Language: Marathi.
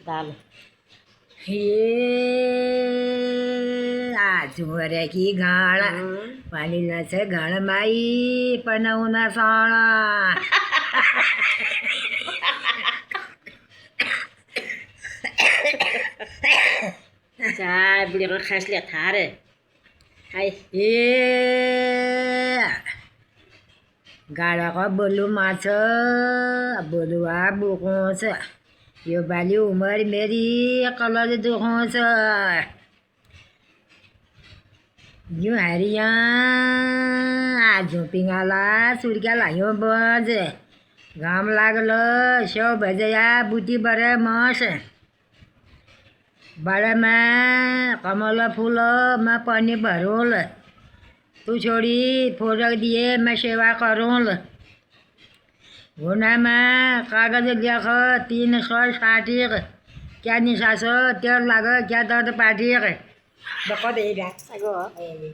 दाल हे आजवर की घाळ पाणीनाच घाळ माई पणवून साळा चाय बुढी खासले थारे हाय ए गाडाको बोलू माछ बोलुआ बोकोस यो बाली उमर मेरी कलर दुखोस यो हरिया झोपिंगाला सुरक्याला यो बज घाम लागलं शेव भजया बुटी बरं मस बाळमा कमल फूल मैं पानी भरोल तू छोड़ी फोरक दिए मैं सेवा करूल होना में कागज लिख 360 क्या निशास तेल लाग क्या दर्द पाठी बको देगा